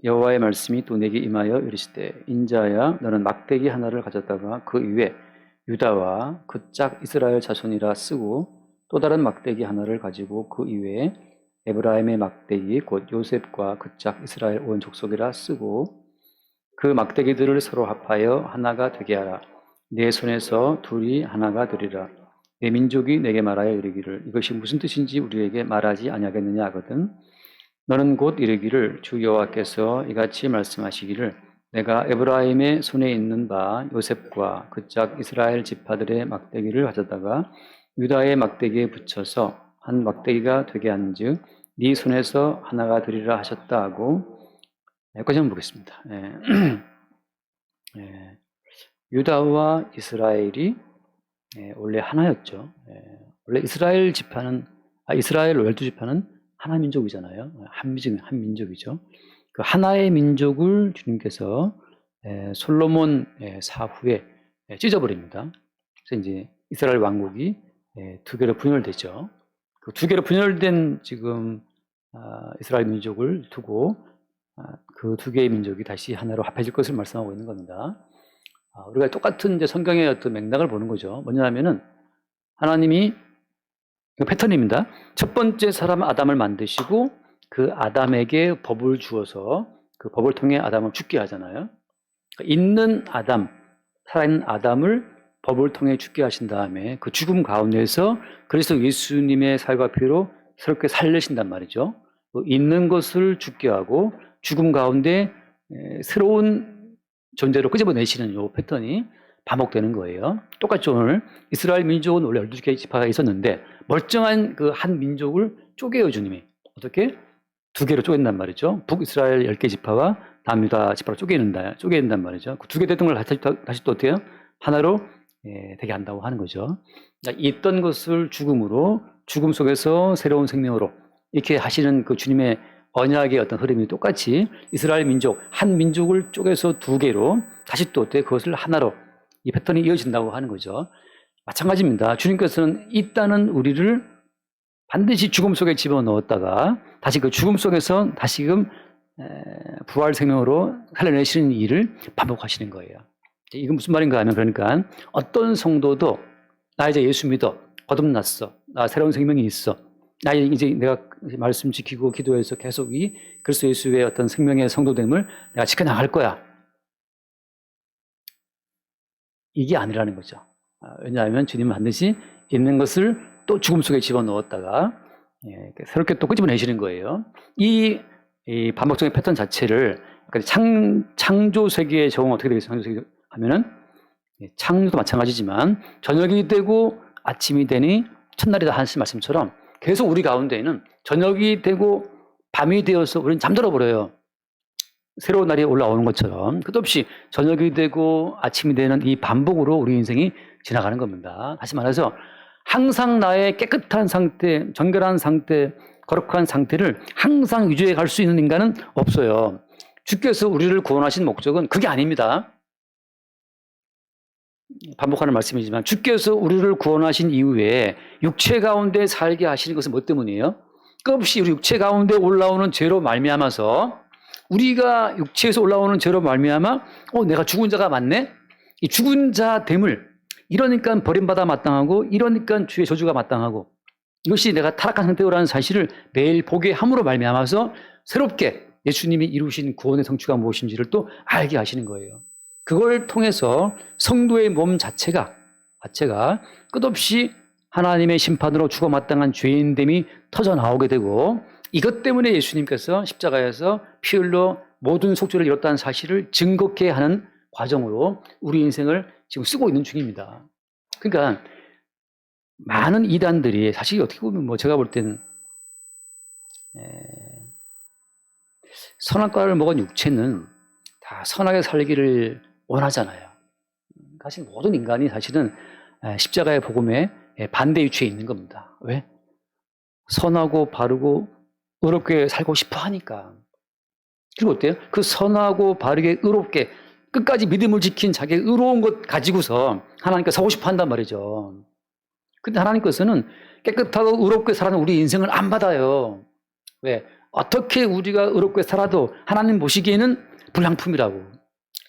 여호와의 말씀이 또 내게 임하여 이르시되 인자야 너는 막대기 하나를 가졌다가 그 위에 유다와 그 짝 이스라엘 자손이라 쓰고 또 다른 막대기 하나를 가지고 그 이외에 에브라임의 막대기 곧 요셉과 그 짝 이스라엘 온 족속이라 쓰고 그 막대기들을 서로 합하여 하나가 되게 하라. 내 손에서 둘이 하나가 되리라. 내 민족이 내게 말하여 이르기를 이것이 무슨 뜻인지 우리에게 말하지 아니하겠느냐 하거든. 너는 곧 이르기를 주 여호와께서 이같이 말씀하시기를 내가 에브라임의 손에 있는 바 요셉과 그 짝 이스라엘 지파들의 막대기를 가져다가 유다의 막대기에 붙여서 한 막대기가 되게 한즉 네 손에서 하나가 되리라 하셨다 하고 여기까지 한번 보겠습니다. 유다와 이스라엘이 원래 하나였죠. 원래 이스라엘 지파는 이스라엘 12지파는 하나 민족이잖아요. 한 민족이죠. 그 하나의 민족을 주님께서 솔로몬 사후에 찢어버립니다. 그래서 이제 이스라엘 왕국이 두 개로 분열되죠. 그 두 개로 분열된 지금 이스라엘 민족을 두고 그 두 개의 민족이 다시 하나로 합해질 것을 말씀하고 있는 겁니다. 우리가 똑같은 이제 성경의 어떤 맥락을 보는 거죠. 뭐냐면은 하나님이 패턴입니다. 첫 번째 사람 아담을 만드시고 그 아담에게 법을 주어서 그 법을 통해 아담을 죽게 하잖아요. 있는 아담, 살아있는 아담을 법을 통해 죽게 하신 다음에 그 죽음 가운데서 그리스도 예수님의 살과 피로 새롭게 살리신단 말이죠. 있는 것을 죽게 하고 죽음 가운데 새로운 존재로 끄집어내시는 이 패턴이 반복되는 거예요. 똑같이 오늘 이스라엘 민족은 원래 12개의 지파가 있었는데 멀쩡한 그 한 민족을 쪼개요 주님이. 어떻게? 두 개로 쪼갠단 말이죠. 북이스라엘 10개 지파와 남유다 지파로 쪼개낸단 말이죠. 그 두 개 됐던 걸 다시 또 어때요? 하나로 되게 한다고 하는 거죠. 그러니까 있던 것을 죽음으로, 죽음 속에서 새로운 생명으로 이렇게 하시는 그 주님의 언약의 어떤 흐름이 똑같이 이스라엘 민족, 한 민족을 쪼개서 두 개로 다시 또 어때? 그것을 하나로 이 패턴이 이어진다고 하는 거죠. 마찬가지입니다. 주님께서는 있다는 우리를 반드시 죽음 속에 집어넣었다가 다시 그 죽음 속에서 다시금 부활 생명으로 살려내시는 일을 반복하시는 거예요. 이건 무슨 말인가 하면 그러니까 어떤 성도도 나 이제 예수 믿어. 거듭났어. 나 새로운 생명이 있어. 나 이제 내가 말씀 지키고 기도해서 계속 이 그리스도 예수의 어떤 생명의 성도됨을 내가 지켜나갈 거야. 이게 아니라는 거죠. 왜냐하면 주님은 반드시 있는 것을 또 죽음 속에 집어넣었다가 새롭게 또 끄집어내시는 거예요. 이 반복적인 패턴 자체를 창조 세계의 적용 어떻게 되겠어요? 창조 세계 하면은 창조도 마찬가지지만 저녁이 되고 아침이 되니 첫날이다 하신 말씀처럼 계속 우리 가운데에는 저녁이 되고 밤이 되어서 우리는 잠들어 버려요. 새로운 날이 올라오는 것처럼 끝없이 저녁이 되고 아침이 되는 이 반복으로 우리 인생이 지나가는 겁니다. 다시 말해서 항상 나의 깨끗한 상태, 정결한 상태, 거룩한 상태를 항상 유지해 갈 수 있는 인간은 없어요. 주께서 우리를 구원하신 목적은 그게 아닙니다. 반복하는 말씀이지만 주께서 우리를 구원하신 이후에 육체 가운데 살게 하시는 것은 뭐 때문이에요? 끝없이 우리 육체 가운데 올라오는 죄로 말미암아서 우리가 육체에서 올라오는 죄로 말미암아 내가 죽은 자가 맞네? 이 죽은 자됨을 이러니까 버림받아 마땅하고 이러니까 주의 저주가 마땅하고 이것이 내가 타락한 상태라는 사실을 매일 보게 함으로 말미암아서 새롭게 예수님이 이루신 구원의 성취가 무엇인지를 또 알게 하시는 거예요. 그걸 통해서 성도의 몸 자체가 끝없이 하나님의 심판으로 죽어 마땅한 죄인됨이 터져 나오게 되고 이것 때문에 예수님께서 십자가에서 피 흘려 모든 속죄를 이뤘다는 사실을 증거케 하는 과정으로 우리 인생을 지금 쓰고 있는 중입니다. 그러니까 많은 이단들이 사실 어떻게 보면 제가 볼 때는 선악과를 먹은 육체는 다 선하게 살기를 원하잖아요. 사실 모든 인간이 사실은 십자가의 복음에 반대 위치에 있는 겁니다. 왜? 선하고 바르고 의롭게 살고 싶어 하니까. 그리고 어때요? 그 선하고 바르게 의롭게 끝까지 믿음을 지킨 자기의 의로운 것 가지고서 하나님께 서고 싶어 한단 말이죠. 근데 하나님께서는 깨끗하고 의롭게 살아가는 우리 인생을 안 받아요. 왜? 어떻게 우리가 의롭게 살아도 하나님 보시기에는 불량품이라고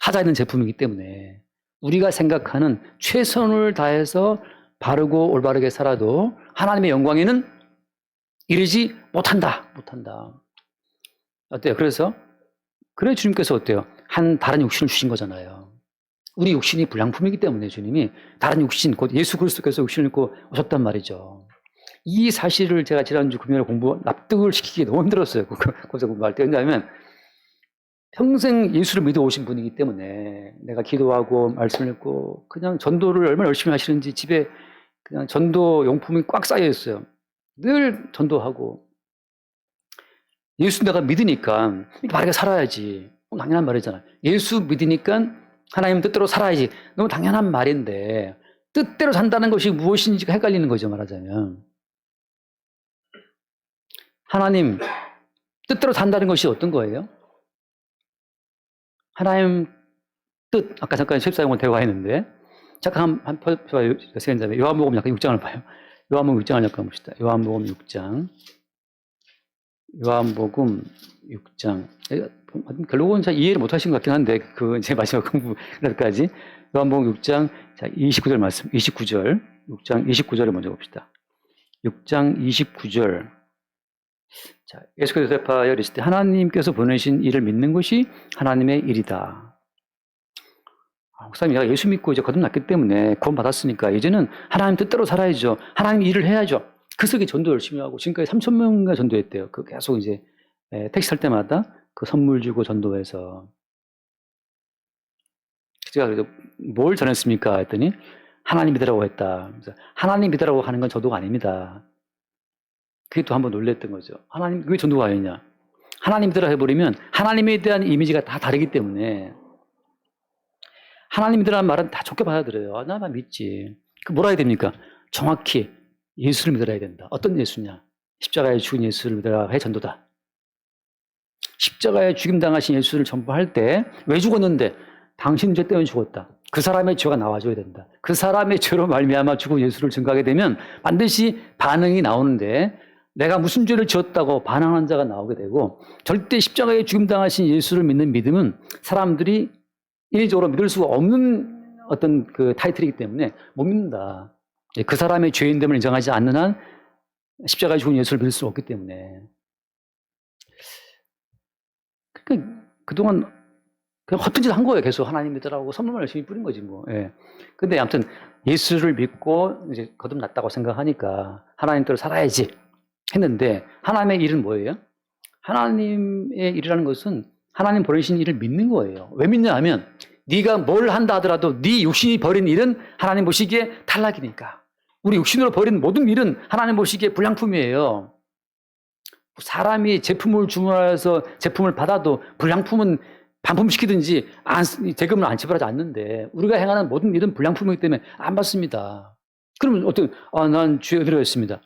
하자 있는 제품이기 때문에 우리가 생각하는 최선을 다해서 바르고 올바르게 살아도 하나님의 영광에는 이르지 못한다. 어때요? 그래서 주님께서 어때요? 한 다른 육신을 주신 거잖아요. 우리 육신이 불량품이기 때문에 주님이 다른 육신, 곧 예수 그리스도께서 육신을 입고 오셨단 말이죠. 이 사실을 제가 지난주 금요일에 납득을 시키기 너무 힘들었어요. 거기서 공부할 때. 왜냐하면 평생 예수를 믿어 오신 분이기 때문에 내가 기도하고 말씀을 읽고 그냥 전도를 얼마나 열심히 하시는지 집에 그냥 전도 용품이 꽉 쌓여 있어요. 늘 전도하고 예수 내가 믿으니까 바르게 살아야지. 당연한 말이잖아요. 예수 믿으니까 하나님 뜻대로 살아야지. 너무 당연한 말인데 뜻대로 산다는 것이 무엇인지가 헷갈리는 거죠. 말하자면 하나님 뜻대로 산다는 것이 어떤 거예요? 하나님 뜻, 아까 잠깐 14용을 대화했는데 잠깐 한 봐요. 요한복음 약간 6장을 봐요. 요한복음 6장을 잠깐 봅시다. 요한복음 6장. 결국은 잘 이해를 못 하신 것 같긴 한데, 제 마지막 공부까지. 요한복음 6장, 자, 29절 말씀, 29절. 6장 29절을 먼저 봅시다. 6장 29절. 자, 예수께서 대답하여 이르시되 하나님께서 보내신 이를 믿는 것이 하나님의 일이다. 목사님, 내가 예수 믿고 이제 거듭났기 때문에 구원 받았으니까 이제는 하나님 뜻대로 살아야죠. 하나님 일을 해야죠. 그 속에 전도 열심히 하고 지금까지 3,000명가 전도했대요. 계속 이제 택시 탈 때마다 그 선물 주고 전도해서. 제가 그래도 뭘 전했습니까? 했더니 하나님 믿으라고 했다. 그래서 하나님 믿으라고 하는 건 전도가 아닙니다. 그게 또 한번 놀랬던 거죠. 하나님 왜 전도가 아니냐? 하나님 믿으라 해버리면 하나님에 대한 이미지가 다 다르기 때문에 하나님 믿으라는 말은 다 좋게 받아들여요. 나만 믿지. 뭐라 해야 됩니까? 정확히 예수를 믿어야 된다. 어떤 예수냐? 십자가에 죽은 예수를 믿어라 해 전도다. 십자가에 죽임당하신 예수를 전부할 때 왜 죽었는데? 당신 죄 때문에 죽었다. 그 사람의 죄가 나와줘야 된다. 그 사람의 죄로 말미암아 죽은 예수를 증거하게 되면 반드시 반응이 나오는데 내가 무슨 죄를 지었다고 반항하는 자가 나오게 되고 절대 십자가에 죽임당하신 예수를 믿는 믿음은 사람들이 인위적으로 믿을 수가 없는 어떤 그 타이틀이기 때문에 못 믿는다. 그 사람의 죄인됨을 인정하지 않는 한 십자가에 죽은 예수를 믿을 수 없기 때문에. 그러니까 그동안 그냥 헛된 짓 한 거예요. 계속 하나님 믿으라고 선물만 열심히 뿌린 거지 뭐. 예. 근데 아무튼 예수를 믿고 이제 거듭났다고 생각하니까 하나님 뜻대로 살아야지 했는데 하나님의 일은 뭐예요? 하나님의 일이라는 것은 하나님 보내신 일을 믿는 거예요. 왜 믿냐 하면 네가 뭘 한다 하더라도 네 육신이 벌인 일은 하나님 보시기에 탈락이니까. 우리 육신으로 벌인 모든 일은 하나님 보시기에 불량품이에요. 사람이 제품을 주문해서 제품을 받아도 불량품은 반품시키든지 대금을 안 지불하지 않는데 우리가 행하는 모든 일은 불량품이기 때문에 안 받습니다. 그러면 난 주의 은혜로 했습니다.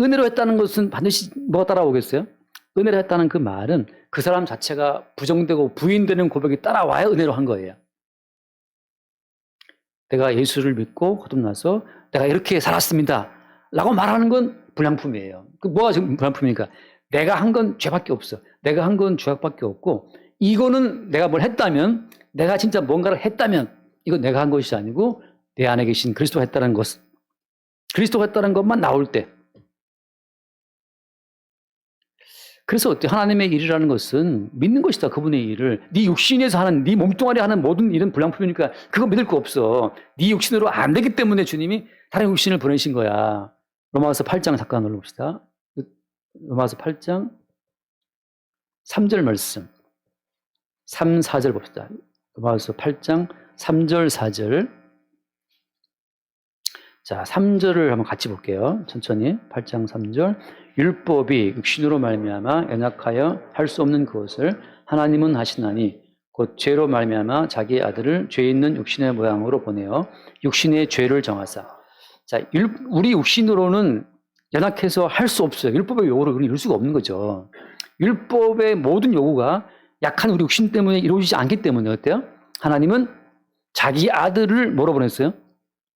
은혜로 했다는 것은 반드시 뭐가 따라오겠어요? 은혜로 했다는 그 말은 그 사람 자체가 부정되고 부인되는 고백이 따라와야 은혜로 한 거예요. 내가 예수를 믿고 거듭나서 내가 이렇게 살았습니다 라고 말하는 건 불량품이에요. 뭐가 지금 불량품이니까 내가 한 건 죄밖에 없어. 내가 한 건 죄악밖에 없고 이거는 내가 뭘 했다면 내가 진짜 뭔가를 했다면 이건 내가 한 것이 아니고 내 안에 계신 그리스도가 했다는 것, 그리스도가 했다는 것만 나올 때. 그래서 어때? 하나님의 일이라는 것은 믿는 것이다. 그분의 일을. 네 육신에서 하는, 네 몸뚱아리 하는 모든 일은 불량품이니까 그거 믿을 거 없어. 네 육신으로 안 되기 때문에 주님이 다른 육신을 보내신 거야. 로마서 8장 잠깐 눌러봅시다. 로마서 8장 3절 말씀. 3, 4절 봅시다. 로마서 8장 3절, 4절. 자, 3절을 한번 같이 볼게요. 천천히. 8장 3절. 율법이 육신으로 말미암아 연약하여 할 수 없는 그것을 하나님은 하시나니 곧 죄로 말미암아 자기의 아들을 죄 있는 육신의 모양으로 보내어 육신의 죄를 정하사. 자, 우리 육신으로는 연약해서 할 수 없어요. 율법의 요구를 이룰 수가 없는 거죠. 율법의 모든 요구가 약한 우리 육신 때문에 이루어지지 않기 때문에 어때요? 하나님은 자기 아들을 뭐로 보냈어요?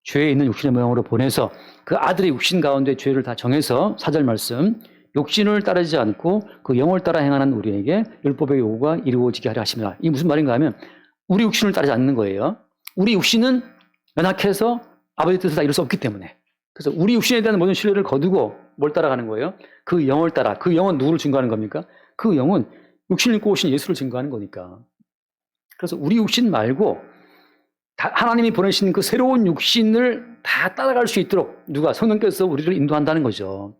죄에 있는 육신의 모양으로 보내서 그 아들의 육신 가운데 죄를 다 정해서 4절 말씀 욕심을 따르지 않고 그 영을 따라 행하는 우리에게 율법의 요구가 이루어지게 하려 하십니다. 이게 무슨 말인가 하면 우리 욕심을 따르지 않는 거예요. 우리 욕심은 연약해서 아버지 뜻을 다 이룰 수 없기 때문에. 그래서 우리 육신에 대한 모든 신뢰를 거두고 뭘 따라가는 거예요? 그 영을 따라. 그 영은 누구를 증거하는 겁니까? 그 영은 육신을 입고 오신 예수를 증거하는 거니까. 그래서 우리 육신 말고 하나님이 보내신 그 새로운 육신을 다 따라갈 수 있도록 누가 성령께서 우리를 인도한다는 거죠.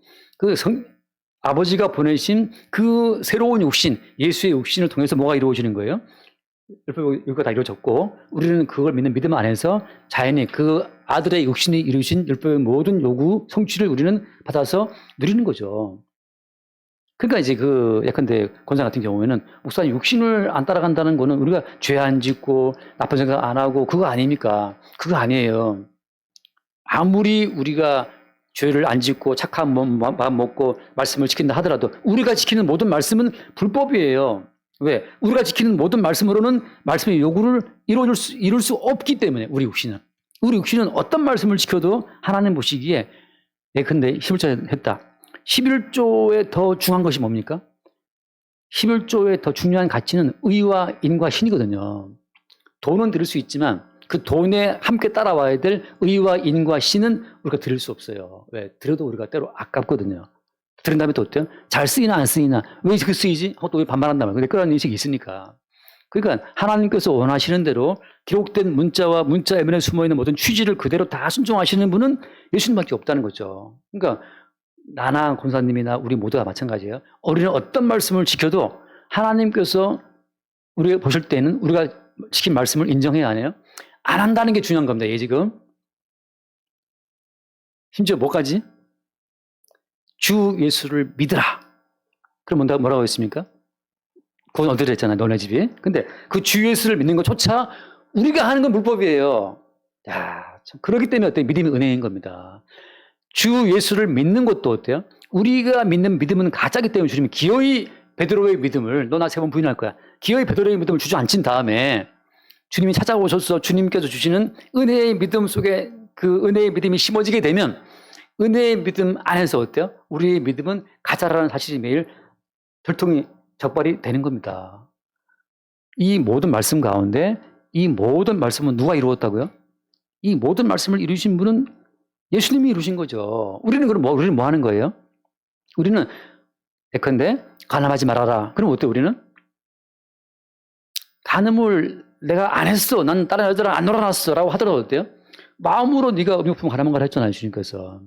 아버지가 보내신 그 새로운 육신, 예수의 육신을 통해서 뭐가 이루어지는 거예요? 율법이 다 이루어졌고 우리는 그걸 믿는 믿음 안에서 자연히 그 아들의 육신이 이루신 율법의 모든 요구, 성취를 우리는 받아서 누리는 거죠. 그러니까 이제 예컨대 권사 같은 경우에는 목사님 육신을 안 따라간다는 거는 우리가 죄 안 짓고 나쁜 생각 안 하고 그거 아닙니까? 그거 아니에요. 아무리 우리가 죄를 안 짓고 착한 마음 먹고 말씀을 지킨다 하더라도 우리가 지키는 모든 말씀은 불법이에요. 왜? 우리가 지키는 모든 말씀으로는 말씀의 요구를 이룰 수 없기 때문에 우리 육신은 어떤 말씀을 지켜도 하나님 보시기에 예컨대 11조 했다. 11조에 더 중요한 것이 뭡니까? 11조에 더 중요한 가치는 의와 인과 신이거든요. 돈은 드릴 수 있지만 그 돈에 함께 따라와야 될 의와 인과 신은 우리가 드릴 수 없어요. 왜? 들어도 우리가 때로 아깝거든요. 들은 다음에 또 어때요? 잘 쓰이나 안 쓰이나? 왜 그 쓰이지? 하고 또 왜 반말한단 말이에요. 그런 인식이 있으니까. 그러니까 하나님께서 원하시는 대로 기록된 문자와 문자 에면에 숨어있는 모든 취지를 그대로 다 순종하시는 분은 예수님밖에 없다는 거죠. 그러니까 나나 권사님이나 우리 모두가 마찬가지예요. 우리는 어떤 말씀을 지켜도 하나님께서 우리가 보실 때는 우리가 지킨 말씀을 인정해야 하네요. 안 한다는 게 중요한 겁니다. 지금. 심지어 뭐까지? 주 예수를 믿으라. 그럼 뭐라고 했습니까? 그건 어디로 했잖아요. 너네 집이. 근데 그 주 예수를 믿는 것조차 우리가 하는 건 불법이에요. 야, 참 그렇기 때문에 어때요? 믿음이 은혜인 겁니다. 주 예수를 믿는 것도 어때요? 우리가 믿는 믿음은 가짜기 때문에 주님이 기어이 베드로의 믿음을 너 나 3번 부인할 거야. 기어이 베드로의 믿음을 주저앉힌 다음에 주님이 찾아오셔서 주님께서 주시는 은혜의 믿음 속에 그 은혜의 믿음이 심어지게 되면 은혜의 믿음 안에서 어때요? 우리의 믿음은 가짜라는 사실이 매일 들통이 적발이 되는 겁니다. 이 모든 말씀 가운데 이 모든 말씀은 누가 이루었다고요? 이 모든 말씀을 이루신 분은 예수님이 이루신 거죠. 우리는 그럼 우리는 뭐 하는 거예요? 우리는 예컨대 간음하지 말아라. 그럼 어때요? 우리는 간음을 내가 안 했어. 난 다른 여자랑 안 놀아놨어. 라고 하더라도 어때요? 마음으로 네가 음욕품 가늠한 걸 했잖아요. 주님께서.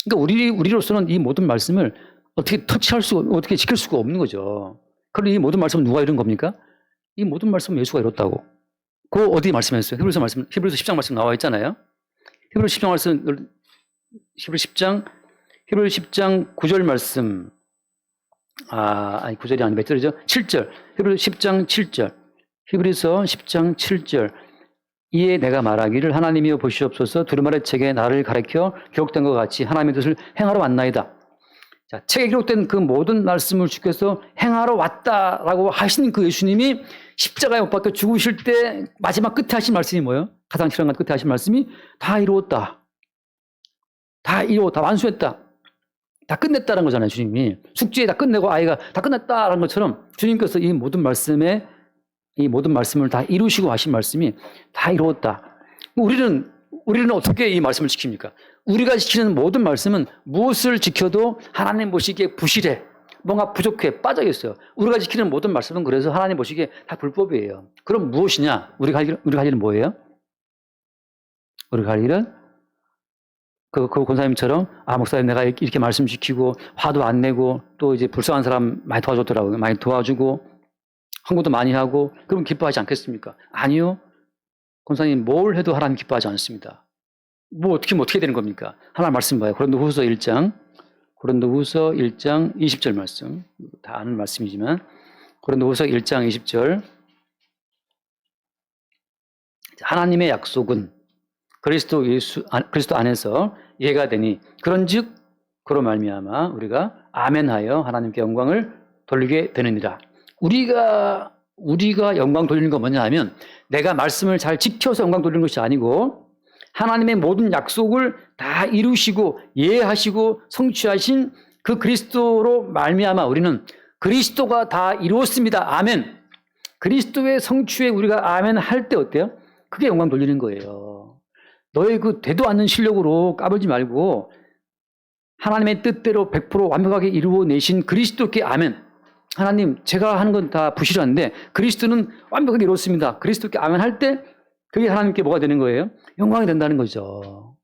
그러니까 우리로서는 이 모든 말씀을 어떻게 어떻게 지킬 수가 없는 거죠. 그럼 이 모든 말씀은 누가 이룬 겁니까? 이 모든 말씀은 예수가 이뤘다고. 그거 어디 말씀했어요? 히브리서 10장 말씀 나와 있잖아요. 히브리서 10장 9절 말씀. 아니 9절이 아니 몇 절이죠? 7절. 히브리서 10장 7절. 히브리서 10장 7절. 이에 내가 말하기를 하나님이여 보시옵소서 두루마리 책에 나를 가르쳐 기록된 것 같이 하나님의 뜻을 행하러 왔나이다. 자, 책에 기록된 그 모든 말씀을 주께서 행하러 왔다라고 하신 그 예수님이 십자가에 못 박혀 죽으실 때 마지막 끝에 하신 말씀이 뭐예요? 가장 실현간 끝에 하신 말씀이 다 이루었다. 다 완수했다. 다 끝냈다는 거잖아요, 주님이. 숙제 다 끝내고 아이가 다 끝냈다라는 것처럼 주님께서 이 모든 말씀을 다 이루시고 하신 말씀이 다 이루었다. 우리는 어떻게 이 말씀을 지킵니까? 우리가 지키는 모든 말씀은 무엇을 지켜도 하나님 보시기에 부실해. 뭔가 부족해. 빠져 있어요. 우리가 지키는 모든 말씀은 그래서 하나님 보시기에 다 불법이에요. 그럼 무엇이냐? 우리가 할 일은 뭐예요? 우리가 할 일은 그 권사님처럼 목사님 내가 이렇게 말씀 지키고 화도 안 내고 또 이제 불쌍한 사람 많이 도와줬더라고요. 많이 도와주고 헌금도 많이 하고 그럼 기뻐하지 않겠습니까? 아니요. 권사님 뭘 해도 하나님 기뻐하지 않습니다. 어떻게 되는 겁니까? 하나님 말씀 봐요. 고린도후서 1장 20절 말씀. 다 아는 말씀이지만 고린도후서 1장 20절. 하나님의 약속은 그리스도 안에서 예가 되니 그런즉 그로 말미암아 우리가 아멘하여 하나님께 영광을 돌리게 되느니라. 우리가 영광 돌리는 건 뭐냐 하면 내가 말씀을 잘 지켜서 영광 돌리는 것이 아니고 하나님의 모든 약속을 다 이루시고 예하시고 성취하신 그 그리스도로 말미암아 우리는 그리스도가 다 이루었습니다. 아멘. 그리스도의 성취에 우리가 아멘 할 때 어때요? 그게 영광 돌리는 거예요. 너의 그 되도 않는 실력으로 까불지 말고 하나님의 뜻대로 100% 완벽하게 이루어내신 그리스도께 아멘. 하나님, 제가 하는 건 다 부실한데 그리스도는 완벽하게 이루었습니다. 그리스도께 아멘 할 때 그게 하나님께 뭐가 되는 거예요? 영광이 된다는 거죠.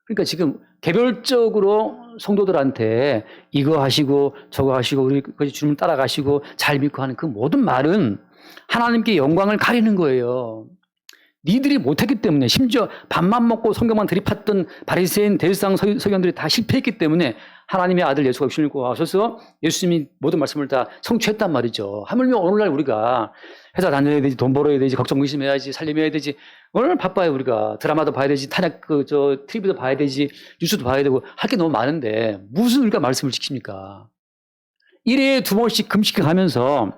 그러니까 지금 개별적으로 성도들한테 이거 하시고 저거 하시고 우리 주님 따라가시고 잘 믿고 하는 그 모든 말은 하나님께 영광을 가리는 거예요. 니들이 못했기 때문에, 심지어 밥만 먹고 성경만 들이팠던 바리새인 대제사장 서기관들이 다 실패했기 때문에 하나님의 아들 예수가 육신을 입고 와셔서 예수님이 모든 말씀을 다 성취했단 말이죠. 하물며 오늘날 우리가 회사 다녀야 되지, 돈 벌어야 되지, 걱정 의심해야지, 살림해야 되지, 얼마나 바빠요. 우리가 드라마도 봐야 되지, 탄핵 TV도 봐야 되지, 뉴스도 봐야 되고 할 게 너무 많은데 무슨 우리가 말씀을 지킵니까? 일주일에 2번씩 금식해 가면서,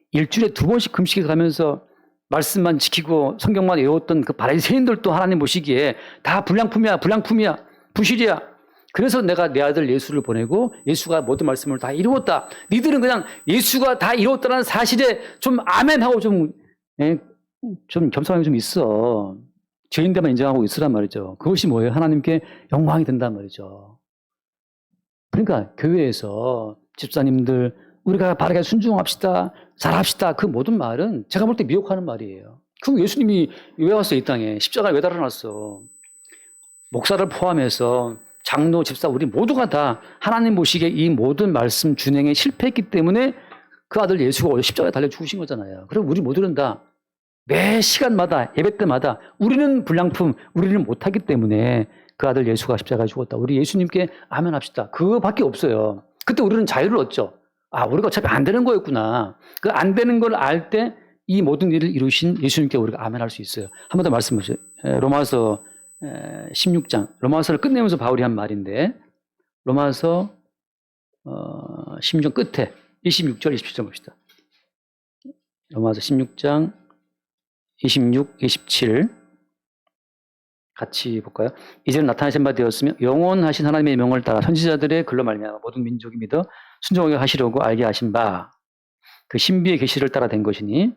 일주일에 2번씩 금식해 가면서 말씀만 지키고 성경만 외웠던 그 바리새인들도 하나님 보시기에 다 불량품이야, 부실이야. 그래서 내가 내 아들 예수를 보내고 예수가 모든 말씀을 다 이루었다. 니들은 그냥 예수가 다 이루었다는 사실에 좀 아멘하고 좀 겸손함이 좀 있어. 죄인들만 인정하고 있으란 말이죠. 그것이 뭐예요? 하나님께 영광이 된단 말이죠. 그러니까 교회에서 집사님들 우리가 바르게 순종합시다, 잘합시다. 그 모든 말은 제가 볼 때 미혹하는 말이에요. 그럼 예수님이 왜 왔어, 이 땅에? 십자가에 왜 달아났어? 목사를 포함해서 장로, 집사, 우리 모두가 다 하나님 보시기에 이 모든 말씀 준행에 실패했기 때문에 그 아들 예수가 십자가에 달려 죽으신 거잖아요. 그럼 우리 모두는 다 매 시간마다, 예배 때마다 우리는 불량품, 우리는 못하기 때문에 그 아들 예수가 십자가에 죽었다. 우리 예수님께 아멘 합시다. 그거밖에 없어요. 그때 우리는 자유를 얻죠. 아, 우리가 어차피 안 되는 거였구나. 그 안 되는 걸 알 때 이 모든 일을 이루신 예수님께 우리가 아멘 할 수 있어요. 한 번 더 말씀하세요. 로마서 16장. 로마서를 끝내면서 바울이 한 말인데, 로마서 16장 끝에 26절, 27절 봅시다. 로마서 16장 26, 27 같이 볼까요? 이제는 나타나신 바 되었으며 영원하신 하나님의 명을 따라 선지자들의 글로 말미암아 모든 민족이 믿어 순종하게 하시려고 알게 하신 바 그 신비의 계시를 따라 된 것이니,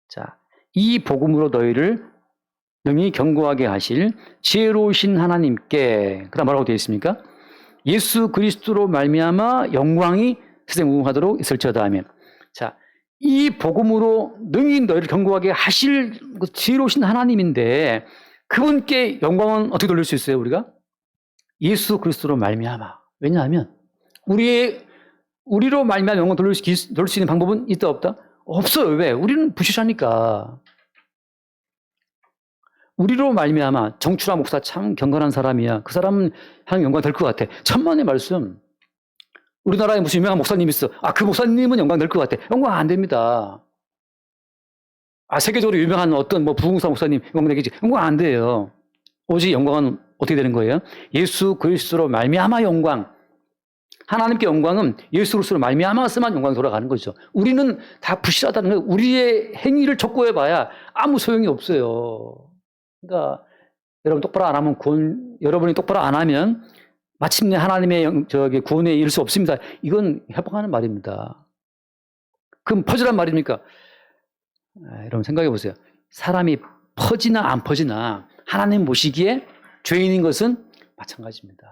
자, 이 복음으로 너희를 능히 견고하게 하실 지혜로우신 하나님께, 그다음 뭐라고 되어 있습니까? 예수 그리스도로 말미암아 영광이 세상 무궁하도록 있을지어다 하면, 자, 이 복음으로 능히 너희를 견고하게 하실 지혜로우신 하나님인데 그분께 영광은 어떻게 돌릴 수 있어요? 우리가 예수 그리스도로 말미암아. 왜냐하면 우리로 말미암아 영광 돌릴 수 있는 방법은 있다 없다? 없어요. 왜? 우리는 부실하니까. 우리로 말미암아. 정추라 목사 참 경건한 사람이야. 그 사람은 하나님 영광 될 것 같아. 천만의 말씀. 우리나라에 무슨 유명한 목사님 있어. 아, 그 목사님은 영광 될 것 같아. 영광 안 됩니다. 아, 세계적으로 유명한 어떤 부흥사 목사님 영광 되겠지. 영광 안 돼요. 오직 영광은 어떻게 되는 거예요? 예수 그리스도로 말미암아 영광. 하나님께 영광은 예수 그리스도로 말미암아서만 영광이 돌아가는 거죠. 우리는 다 부실하다는 거예요. 우리의 행위를 촉구해봐야 아무 소용이 없어요. 그러니까 여러분 똑바로 안 하면 여러분이 똑바로 안 하면 마침내 하나님의 구원에 이를 수 없습니다. 이건 협박하는 말입니다. 그럼 퍼지란 말입니까? 여러분 생각해 보세요. 사람이 퍼지나 안 퍼지나 하나님 보시기에 죄인인 것은 마찬가지입니다.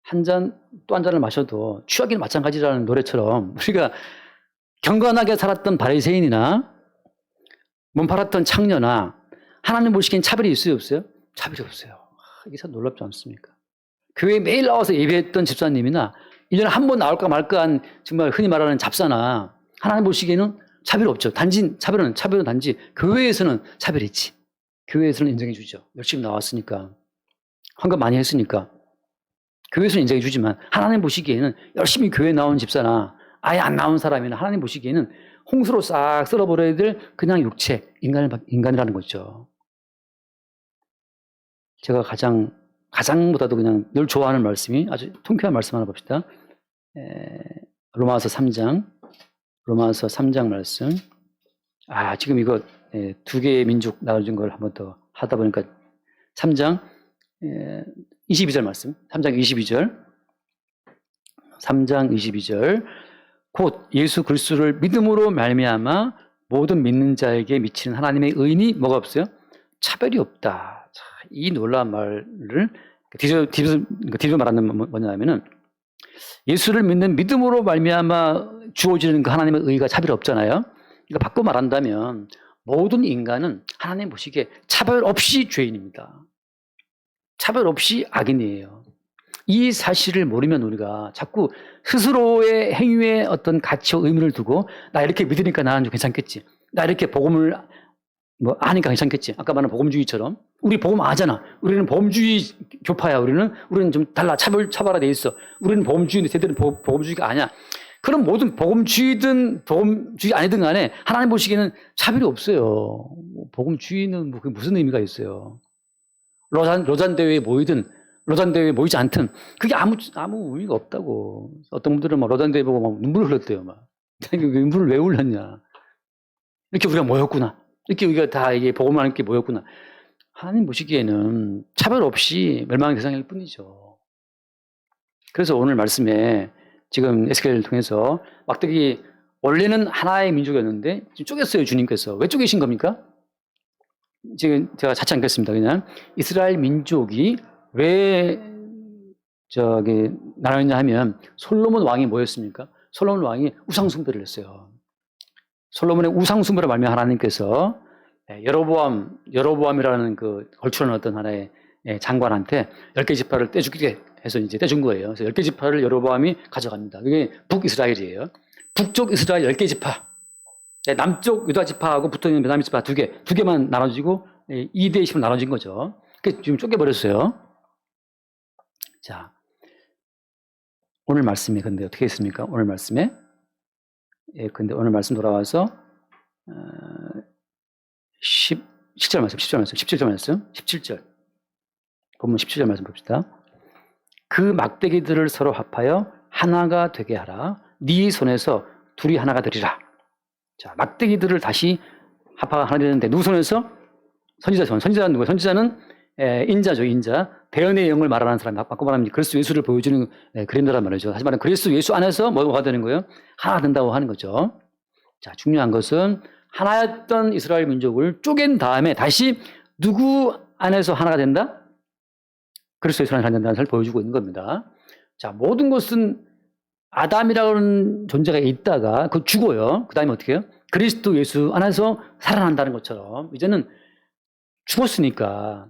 한 잔 또 한 잔을 마셔도 취하기는 마찬가지라는 노래처럼 우리가 경건하게 살았던 바리새인이나 몸 팔았던 창녀나 하나님 보시기엔 차별이 있어요, 없어요? 차별이 없어요. 이게 참 놀랍지 않습니까? 교회에 매일 나와서 예배했던 집사님이나 1년에 한 번 나올까 말까한 정말 흔히 말하는 잡사나 하나님 보시기에는 차별이 없죠. 차별은 단지 교회에서는 차별이 있지. 교회에서는 인정해 주죠. 열심히 나왔으니까. 헌금 많이 했으니까. 교회에서는 인정해 주지만 하나님 보시기에는 열심히 교회 나온 집사나 아예 안 나온 사람이나 하나님 보시기에는 홍수로 싹 썰어버려야 될 그냥 육체, 인간이라는 거죠. 제가 가장보다도 그냥 늘 좋아하는 말씀이 아주 통쾌한 말씀 하나 봅시다. 로마서 3장 말씀. 지금 이거 두 개의 민족 나눠준 걸 한 번 더 하다 보니까 3장 22절 말씀. 3장 22절. 3장 22절 곧 예수 그리스도를 믿음으로 말미암아 모든 믿는 자에게 미치는 하나님의 의인이 뭐가 없어요? 차별이 없다. 자, 이 놀라운 말을 뒤로 말하는 뭐냐면은 예수를 믿는 믿음으로 말미암아 주어지는 그 하나님의 의가 차별 없잖아요. 이거 바꿔 말한다면 모든 인간은 하나님 보시기에 차별 없이 죄인입니다. 차별 없이 악인이에요. 이 사실을 모르면 우리가 자꾸 스스로의 행위에 어떤 가치와 의미를 두고 나 이렇게 믿으니까 나는 좀 괜찮겠지. 나 이렇게 복음을 아니까 괜찮겠지. 아까 말한 복음주의처럼 우리 복음 아잖아. 우리는 복음주의 교파야. 우리는 좀 달라. 차별화돼 있어. 우리는 복음주의인데 쟤들은 복음주의가 아니야. 그럼 모든 복음주의든 복음주의 아니든 간에 하나님 보시기에는 차별이 없어요. 복음주의는 그게 무슨 의미가 있어요. 로잔 대회에 모이든 로잔 대회에 모이지 않든 그게 아무 의미가 없다고. 어떤 분들은 로잔 대회 보고 막 눈물을 흘렸대요. 눈물을 왜 흘렸냐. 이렇게 우리가 모였구나. 이렇게 우리가 다 이게 복음을 함께 모였구나. 하나님 보시기에는 차별 없이 멸망의 대상일 뿐이죠. 그래서 오늘 말씀에 지금 에스겔을 통해서 막대기 원래는 하나의 민족이었는데 지금 쪼갰어요. 주님께서. 왜 쪼개신 겁니까? 지금 제가 자치 않겠습니다. 그냥 이스라엘 민족이 왜 나눴냐 하면 솔로몬 왕이 뭐였습니까? 솔로몬 왕이 우상 숭배를 했어요. 솔로몬의 우상 숭배를 말미암아 하나님께서 여로보암이라는 그 걸출한 어떤 하나의 장관한테 10개 지파를 떼주게 해서 이제 떼준 거예요. 그래서 10개 지파를 여로보암이 가져갑니다. 그게 북이스라엘이에요. 북쪽 이스라엘 10개 지파. 남쪽 유다 지파하고 붙어있는 베냐민 지파 두 개만 나눠지고 2대 20으로 나눠진 거죠. 그게 지금 쪼개버렸어요. 자, 오늘 말씀이 근데 어떻게 했습니까? 오늘 말씀에 근데 오늘 말씀 돌아와서 17절 말씀, 17절. 본문 17절 말씀 봅시다. 그 막대기들을 서로 합하여 하나가 되게 하라. 네 손에서 둘이 하나가 되리라. 자, 막대기들을 다시 합하가 하나 되는데 누구 손에서? 선지자 손. 선지자는 누구예요? 선지자는 인자죠, 인자. 대언의 영을 말하는 사람. 바꿔 말하면 그리스도 예수를 보여주는 그림자란 말이죠. 하지만 그리스도 예수 안에서 뭐가 되는 거예요? 하나 된다고 하는 거죠. 자, 중요한 것은 하나였던 이스라엘 민족을 쪼갠 다음에 다시 누구 안에서 하나가 된다? 그리스도 예수 안에서 하나 된다는 것을 보여주고 있는 겁니다. 자, 모든 것은 아담이라는 존재가 있다가 그 죽어요. 그 다음에 어떻게 해요? 그리스도 예수 안에서 살아난다는 것처럼 이제는 죽었으니까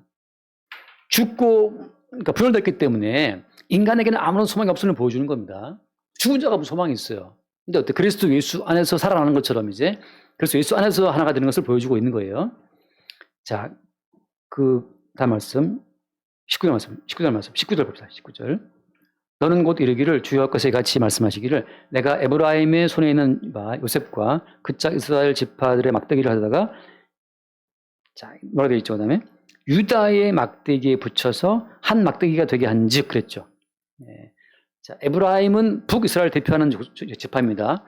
죽고 그러니까 분열됐기 때문에 인간에게는 아무런 소망이 없음을 보여주는 겁니다. 죽은 자가 무슨 소망이 있어요. 근데 어때? 그리스도 예수 안에서 살아나는 것처럼 이제 그래서 예수 안에서 하나가 되는 것을 보여주고 있는 거예요. 자, 그 다음 말씀 19절 봅시다. 19절. 너는 곧 이르기를 주여 것에 같이 말씀하시기를 내가 에브라임의 손에 있는 바 요셉과 그 짝 이스라엘 지파들의 막대기를 하다가 자, 뭐라 되어 있죠? 그 다음에 유다의 막대기에 붙여서 한 막대기가 되게 한즉 그랬죠. 네. 자, 에브라임은 북이스라엘 대표하는 지파입니다.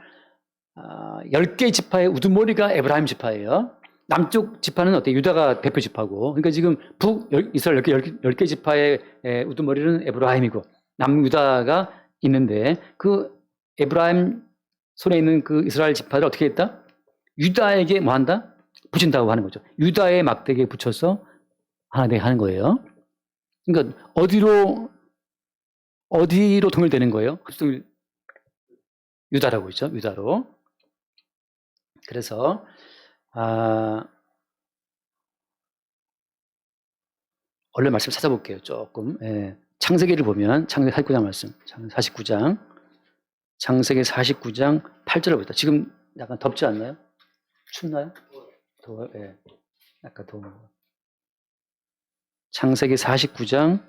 10개 지파의 우두머리가 에브라임 지파예요. 남쪽 지파는 어때요? 유다가 대표 지파고. 그러니까 지금 북이스라엘 10개 지파의 우두머리는 에브라임이고 남유다가 있는데 그 에브라임 손에 있는 그 이스라엘 지파를 어떻게 했다? 유다에게 뭐 한다? 붙인다고 하는 거죠. 유다의 막대기에 붙여서 하나 되게 하는 거예요. 그러니까 어디로 통일되는 거예요? 유다라고 있죠. 유다로. 그래서 얼른 말씀 찾아볼게요. 조금. 창세기를 보면 창세기 49장 말씀. 창세기 49장 8절을 보다. 지금 약간 덥지 않나요? 춥나요? 더워요? 예. 약간 더워요. 창세기 49장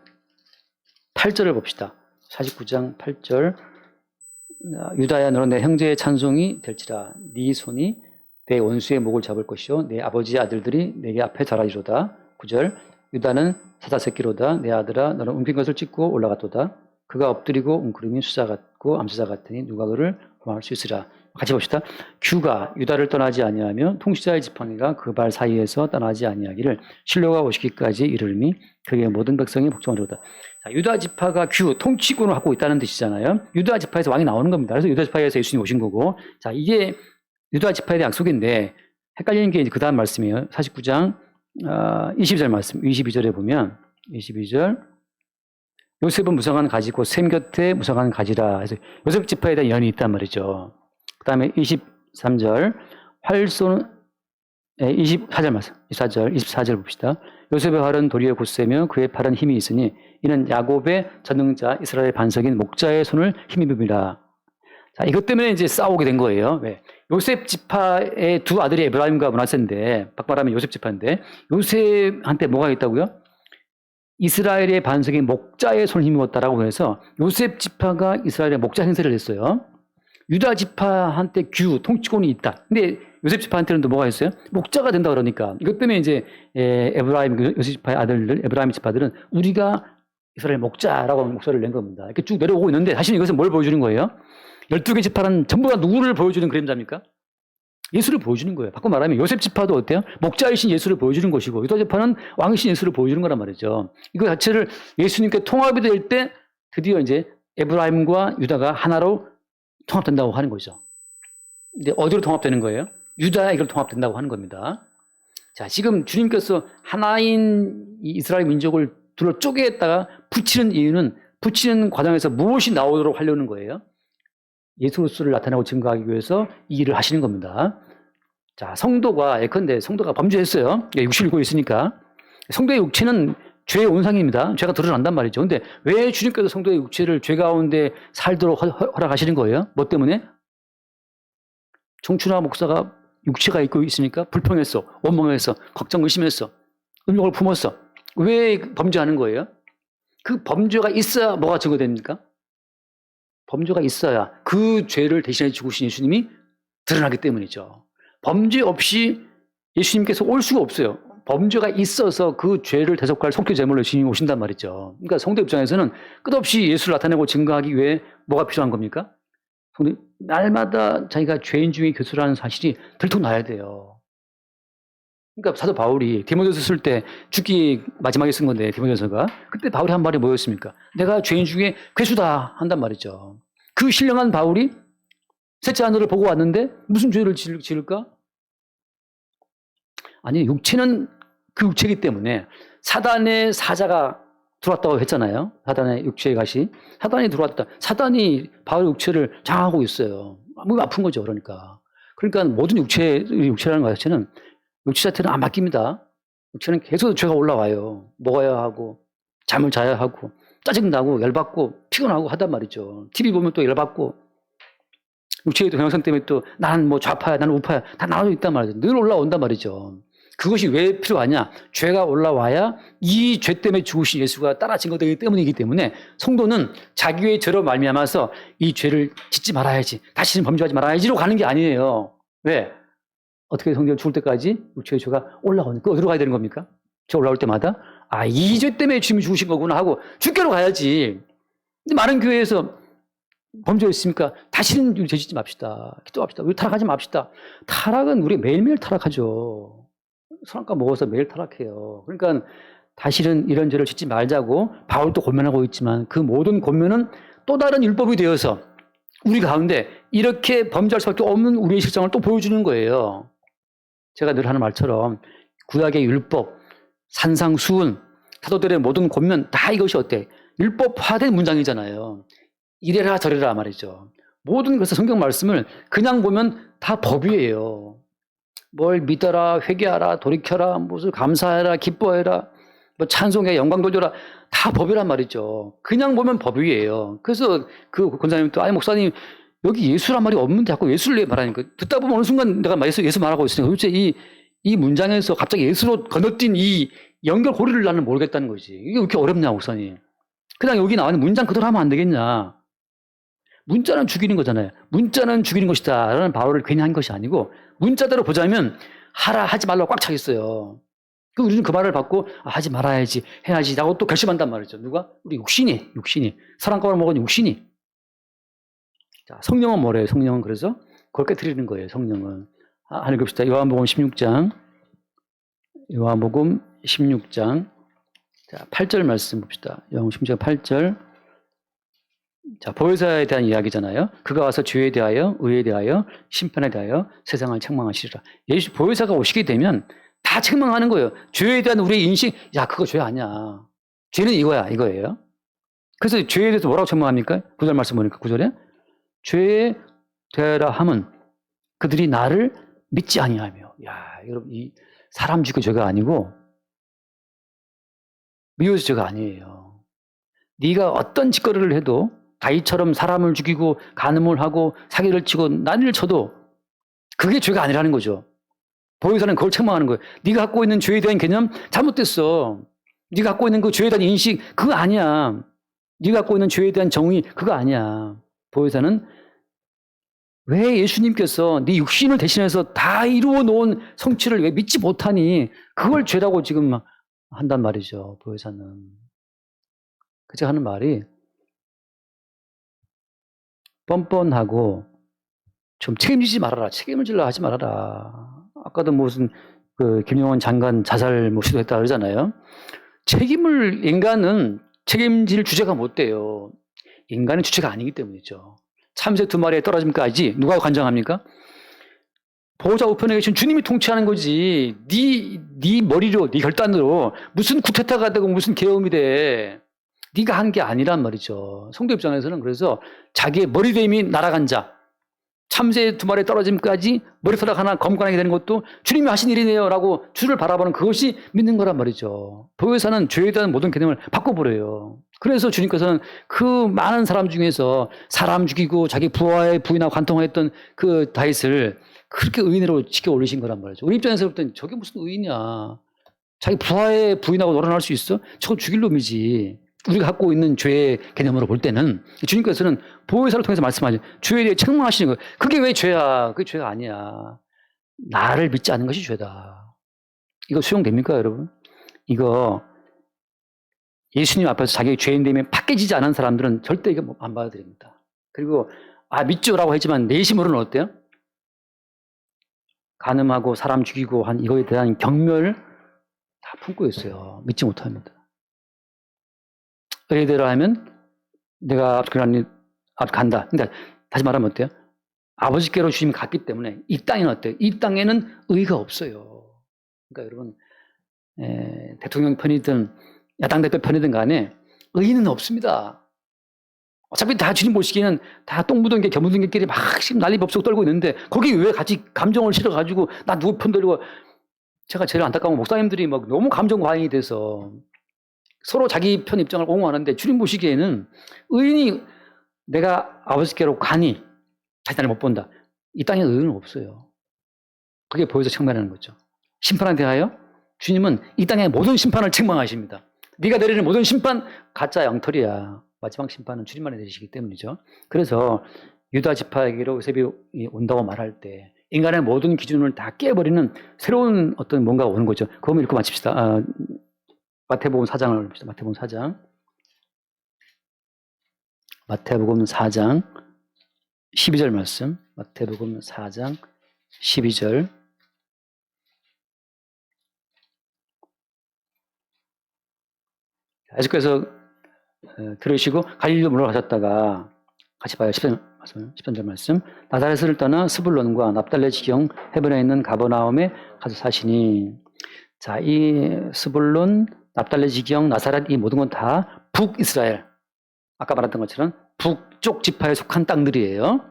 8절을 봅시다. 49장 8절. 유다야 너는 내 형제의 찬송이 될지라 네 손이 내 원수의 목을 잡을 것이요 내 아버지의 아들들이 내게 앞에 자라리로다. 9절. 유다는 사자 새끼로다. 내 아들아 너는 웅킨 것을 찢고 올라갔도다. 그가 엎드리고 웅크림이 수자 같고 암사자 같으니 누가 그를 구할 수 있으라. 같이 봅시다. 규가 유다를 떠나지 아니하며 통치자의 지팡이가 그 발 사이에서 떠나지 아니하기를 실로가 오시기까지 이르니 그의 모든 백성이 복종하리로다. 자, 유다 지파가 규 통치권을 갖고 있다는 뜻이잖아요. 유다 지파에서 왕이 나오는 겁니다. 그래서 유다 지파에서 예수님이 오신 거고, 자, 이게 유다 지파에 대한 약속인데 헷갈리는 게 이제 그 다음 말씀이에요. 49장 22절 말씀. 22절에 보면 22절 요셉은 무성한 가지고 샘 곁에 무성한 가지라 해서 요셉 지파에 대한 연이 있단 말이죠. 그 다음에 23절 활쏘는 24절 말씀. 24절 봅시다. 요셉의 활은 도리어 곧세며 그의 팔은 힘이 있으니 이는 야곱의 전능자 이스라엘의 반석인 목자의 손을 힘입음이라. 자, 이것 때문에 이제 싸우게 된 거예요. 왜? 요셉 지파의 두 아들이 에브라임과 므낫세인데, 박말하면 요셉 지파인데, 요셉한테 뭐가 있다고요? 이스라엘의 반석인 목자의 손을 힘입었다라고 해서 요셉 지파가 이스라엘의 목자 행세를 했어요. 유다 지파한테 규, 통치권이 있다. 근데 요셉 지파한테는 또 뭐가 있어요? 목자가 된다 그러니까. 이것 때문에 이제 에브라임, 요셉 지파의 아들들, 에브라임 지파들은 우리가 이스라엘 목자라고 하는 목소리를 낸 겁니다. 이렇게 쭉 내려오고 있는데 사실 이것은 뭘 보여주는 거예요? 12개 지파는 전부 다 누구를 보여주는 그림자입니까? 예수를 보여주는 거예요. 바꿔 말하면 요셉 지파도 어때요? 목자이신 예수를 보여주는 것이고 유다 지파는 왕이신 예수를 보여주는 거란 말이죠. 이거 자체를 예수님께 통합이 될 때 드디어 이제 에브라임과 유다가 하나로 통합된다고 하는 거죠. 근데 어디로 통합되는 거예요? 유다에게로 통합된다고 하는 겁니다. 자, 지금 주님께서 하나인 이스라엘 민족을 둘러 쪼개다가 붙이는 이유는 붙이는 과정에서 무엇이 나오도록 하려는 거예요? 예수 그리스도를 나타내고 증거하기 위해서 이 일을 하시는 겁니다. 자, 성도가 예컨대 성도가 범죄했어요. 육신을 입고 있으니까. 성도의 육체는 죄의 온상입니다. 죄가 드러난단 말이죠. 근데 왜 주님께서 성도의 육체를 죄 가운데 살도록 허락하시는 거예요? 뭐 때문에? 청춘아 목사가 육체가 입고 있으니까 불평했어, 원망했어, 걱정, 의심했어, 음욕을 품었어. 왜 범죄하는 거예요? 그 범죄가 있어야 뭐가 증거됩니까? 범죄가 있어야 그 죄를 대신해 죽으신 예수님이 드러나기 때문이죠. 범죄 없이 예수님께서 올 수가 없어요. 범죄가 있어서 그 죄를 대속할 속죄 제물로 예수님이 오신단 말이죠. 그러니까 성도 입장에서는 끝없이 예수를 나타내고 증거하기 위해 뭐가 필요한 겁니까? 성도 날마다 자기가 죄인 중에 교수라는 사실이 들통나야 돼요. 그러니까 사도 바울이 디모데서 쓸 때 죽기 마지막에 쓴 건데 디모데서가 그때 바울이 한 말이 뭐였습니까? 내가 죄인 중에 괴수다 한단 말이죠. 그 신령한 바울이 셋째 하늘을 보고 왔는데 무슨 죄를 지을까? 아니, 육체는 그 육체이기 때문에 사단의 사자가 들어왔다고 했잖아요. 사단의 육체의 가시. 사단이 들어왔다. 사단이 바울의 육체를 장악하고 있어요. 몸이 아픈 거죠. 그러니까 모든 육체라는 것 자체는 육체 자체는 안 바뀝니다. 육체는 계속 죄가 올라와요. 먹어야 하고 잠을 자야 하고 짜증나고 열받고 피곤하고 하단 말이죠. TV 보면 또 열받고 육체의 동영상 때문에 또 나는 뭐 좌파야 나는 우파야 다 나눠져 있단 말이죠. 늘 올라온단 말이죠. 그것이 왜 필요하냐? 죄가 올라와야 이 죄 때문에 죽으신 예수가 따라 증거되기 때문이기 때문에 성도는 자기의 죄로 말미암아서 이 죄를 짓지 말아야지, 다시는 범죄하지 말아야지로 가는 게 아니에요. 왜? 어떻게 성도가 죽을 때까지 육체의 죄가 올라오니까 어디로 가야 되는 겁니까? 죄 올라올 때마다 이 죄 때문에 주님이 죽으신 거구나 하고 죽게로 가야지. 근데 많은 교회에서 범죄했으니까 다시는 죄 짓지 맙시다. 기도합시다. 우리 타락하지 맙시다. 타락은 우리 매일매일 타락하죠. 선악과 먹어서 매일 타락해요. 그러니까 다시는 이런 죄를 짓지 말자고 바울도 권면하고 있지만 그 모든 권면은 또 다른 율법이 되어서 우리 가운데 이렇게 범죄할 수밖에 없는 우리의 실상을 또 보여주는 거예요. 제가 늘 하는 말처럼 구약의 율법, 산상수훈, 사도들의 모든 권면 다 이것이 어때? 율법화된 문장이잖아요. 이래라 저래라 말이죠. 모든 것을 성경 말씀을 그냥 보면 다 법이에요. 뭘 믿어라, 회개하라, 돌이켜라, 무슨 감사해라, 기뻐해라, 뭐 찬송해, 영광 돌려라, 다 법이란 말이죠. 그냥 보면 법이에요. 그래서 그 권사님이 또, 목사님, 여기 예수란 말이 없는데 자꾸 예수를 왜 말하니까. 듣다 보면 어느 순간 내가 예수 말하고 있으니까 도대체 이 문장에서 갑자기 예수로 건너뛴 이 연결고리를 나는 모르겠다는 거지. 이게 왜 이렇게 어렵냐, 목사님. 그냥 여기 나오는 문장 그대로 하면 안 되겠냐. 문자는 죽이는 거잖아요. 문자는 죽이는 것이다 라는 바울을 괜히 한 것이 아니고 문자대로 보자면 하라 하지 말라고 꽉 차 있어요. 우리는 그 말을 받고 하지 말아야지 해야지 라고 또 결심한단 말이죠. 누가? 우리 육신이 사랑감을 먹은 육신이. 자, 성령은 뭐래요? 성령은 그래서 그걸 깨뜨리는 거예요, 성령은. 하나 읽읍시다. 요한복음 16장. 요한복음 16장. 자, 8절 말씀 봅시다. 요한복음 16장 8절. 자, 보혜사에 대한 이야기잖아요. 그가 와서 죄에 대하여, 의에 대하여, 심판에 대하여 세상을 책망하시리라. 예수 보혜사가 오시게 되면 다 책망하는 거예요. 죄에 대한 우리의 인식, 야, 그거 죄 아니야. 죄는 이거야, 이거예요. 그래서 죄에 대해서 뭐라고 책망합니까? 9절 말씀 보니까 9절에 죄에 대하라 함은 그들이 나를 믿지 아니하며. 야, 여러분, 이 사람 죽여 죄가 아니고 미워서 죄가 아니에요. 네가 어떤 짓거리를 해도 다윗처럼 사람을 죽이고 간음을 하고 사기를 치고 난리를 쳐도 그게 죄가 아니라는 거죠. 보혜사는 그걸 책망하는 거예요. 네가 갖고 있는 죄에 대한 개념 잘못됐어. 네가 갖고 있는 그 죄에 대한 인식 그거 아니야. 네가 갖고 있는 죄에 대한 정의 그거 아니야. 보혜사는 왜 예수님께서 네 육신을 대신해서 다 이루어 놓은 성취를 왜 믿지 못하니 그걸 죄라고 지금 한단 말이죠. 보혜사는. 그제 하는 말이 뻔뻔하고 좀 책임지지 말아라. 책임을 질러 하지 말아라. 아까도 무슨 그 김용원 장관 자살 뭐 시도했다 그러잖아요. 인간은 책임질 주체가 못 돼요. 인간은 주체가 아니기 때문이죠. 참새 두 마리에 떨어짐까지 누가 관장합니까? 보호자 우편에 계신 주님이 통치하는 거지. 네 머리로, 네 결단으로 무슨 쿠데타가 되고 무슨 계엄이 돼. 네가 한 게 아니란 말이죠. 성도 입장에서는 그래서 자기의 머리됨이 날아간 자, 참새 두 마리에 떨어짐까지 머리카락 하나 검관하게 되는 것도 주님이 하신 일이네요 라고 주를 바라보는 그것이 믿는 거란 말이죠. 보혜사는 죄에 대한 모든 개념을 바꿔버려요. 그래서 주님께서는 그 많은 사람 중에서 사람 죽이고 자기 부하의 부인하고 관통했던 그 다윗을 그렇게 의인으로 지켜 올리신 거란 말이죠. 우리 입장에서 볼 땐 저게 무슨 의인이야. 자기 부하의 부인하고 놀아날 수 있어? 저거 죽일 놈이지. 우리가 갖고 있는 죄의 개념으로 볼 때는 주님께서는 보혜사를 통해서 말씀하죠. 죄에 대해 책망하시는 거예요. 그게 왜 죄야? 그게 죄가 아니야. 나를 믿지 않는 것이 죄다. 이거 수용됩니까, 여러분? 이거 예수님 앞에서 자기의 죄인됨이 팍깨지지 않은 사람들은 절대 이거 안 받아들입니다. 그리고 믿죠라고 하지만 내심으로는 어때요? 간음하고 사람 죽이고 한 이거에 대한 경멸 다 품고 있어요. 믿지 못합니다. 의대로 하면 내가 앞 간다. 그러니까 다시 말하면 어때요? 아버지께로 주님이 갔기 때문에 이 땅에는 어때요? 이 땅에는 의가 없어요. 그러니까 여러분 대통령 편이든 야당 대표 편이든 간에 의는 없습니다. 어차피 다 주님 보시기에는 다 똥 묻은 게 겨 묻은 게끼리 막 지금 난리 법석 떨고 있는데 거기 왜 같이 감정을 실어가지고 나 누구 편 들고 제가 제일 안타까운 목사님들이 막 너무 감정 과잉이 돼서 서로 자기 편 입장을 옹호하는데 주님 보시기에는 의인이 내가 아버지께로 가니 다시 나를 못 본다. 이 땅에 의인은 없어요. 그게 보여서 책망하는 거죠. 심판에 대하여 주님은 이 땅의 모든 심판을 책망하십니다. 네가 내리는 모든 심판 가짜 양털이야. 마지막 심판은 주님만이 내리시기 때문이죠. 그래서 유다 지파에게로 요셉이 온다고 말할 때 인간의 모든 기준을 다 깨버리는 새로운 어떤 뭔가가 오는 거죠. 그거 읽고 마칩시다. 마태복음 4장을 봅시다. 마태복음 4장. 마태복음 4장 12절 말씀. 마태복음 4장 12절. 예수께서 들으시고 갈릴리로 물러가셨다가 같이 봐요. 13절 말씀. 나사렛을 떠나 스불론과 납달레 지경 해변에 있는 가버나움에 가서 사시니. 자, 이 스불론, 납달레 지경, 나사렛 이 모든 건 다 북이스라엘. 아까 말했던 것처럼 북쪽 지파에 속한 땅들이에요.